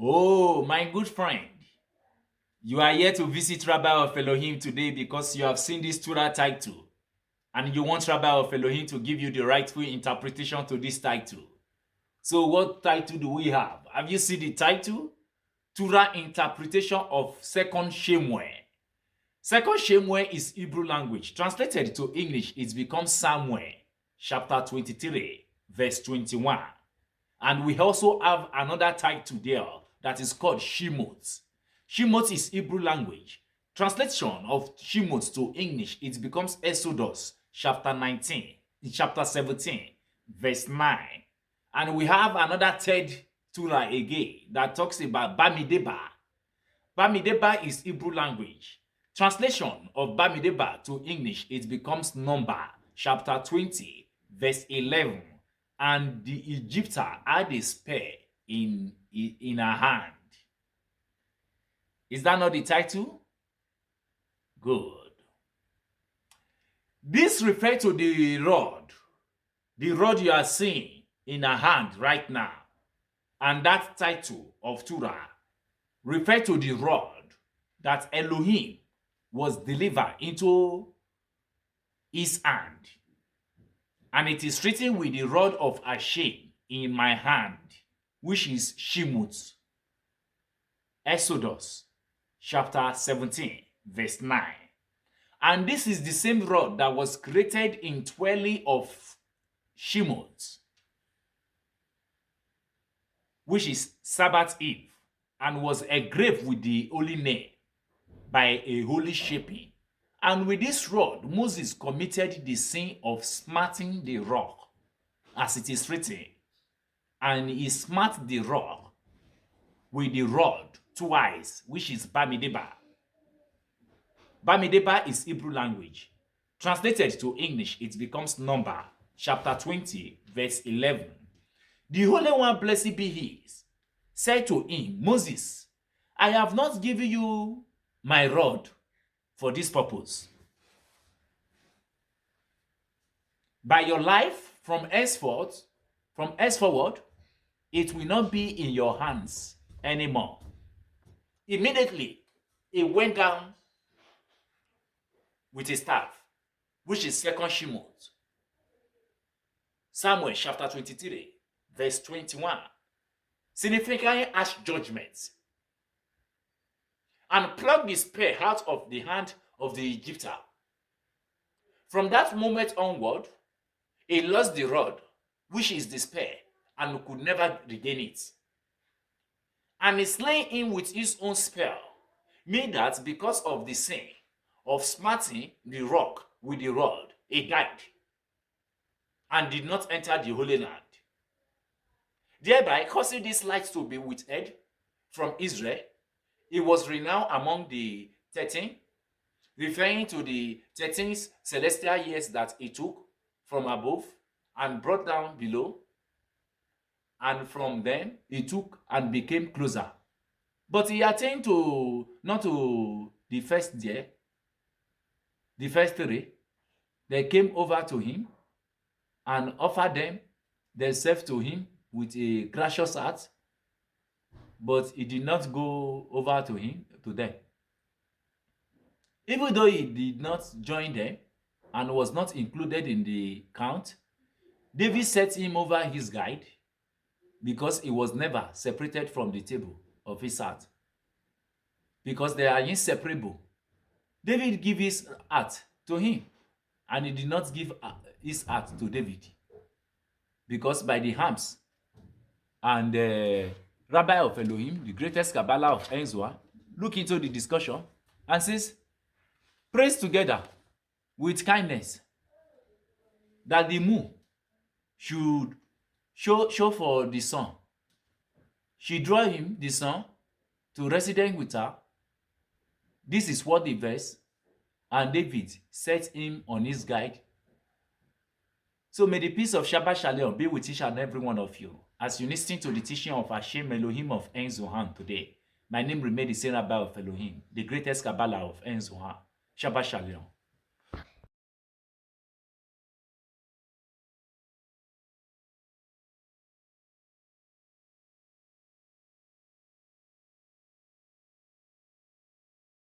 Oh, my good friend, you are here to visit Rabbi of Elohim today because you have seen this Torah title and you want Rabbi of Elohim to give you the rightful interpretation to this title. So what title do we have? Have you seen the title? Torah Interpretation of Second Shemuel. Second Shemuel is Hebrew language. Translated to English, it becomes Samuel, chapter 23, verse 21. And we also have another title there that is called Shemot. Shemot is Hebrew language. Translation of Shemot to English, it becomes Exodus, chapter 19, chapter 17, verse 9. And we have another third Torah again that talks about Bamideba. Bamideba is Hebrew language. Translation of Bamideba to English, it becomes Number, chapter 20, verse 11. And the Egyptian had a spear in her hand. Is that not the title? Good. This refers to the rod you are seeing in her hand right now. And that title of Torah refers to the rod that Elohim was delivered into his hand. And it is written with the rod of Hashem in my hand, which is Shemot. Exodus chapter 17, verse 9. And this is the same rod that was created in dwelling of Shemot, which is Sabbath Eve, and was engraved with the holy name by a holy shaping. And with this rod, Moses committed the sin of smiting the rock, as it is written. And he smote the rock with the rod twice, which is Bamideba. Bamideba is Hebrew language. Translated to English, it becomes Number, chapter 20, verse 11. The Holy One, blessed be he, said to him, Moses, I have not given you my rod for this purpose. By your life, from henceforward, it will not be in your hands anymore. Immediately, he went down with his staff, which is second Shemot. Samuel chapter 23, verse 21, signifying harsh judgment, and plucked the spear out of the hand of the Egyptian. From that moment onward, he lost the rod, which is the spear, and could never regain it. And he slain him with his own spear, meaning that because of the sin of smiting the rock with the rod, he died and did not enter the Holy Land, thereby causing this light to be withheld from Israel. He was renowned among the 13, referring to the 13 celestial years that he took from above and brought down below, and from them he took and became closer. But he attained not to the first year, the first three. They came over to him and offered them themselves to him with a gracious heart, but he did not go over to them. Even though he did not join them and was not included in the count, David set him over his guide because he was never separated from the table of his heart, because they are inseparable. David gave his heart to him, and he did not give his heart to David, because by the hams and Rabbi of Elohim, the greatest Kabbalah of Enzua, look into the discussion and says, praise together with kindness that the moon should show for the sun. She draw him, the sun, to resident with her. This is what the verse, and David set him on his guide. So may the peace of Shabbat Shalom be with each and every one of you as you listen to the teaching of Hashem Elohim of En Zohan today. My name remains the same Rabbi of Elohim, the greatest Kabbalah of En Zohan. Shabbat Shalom.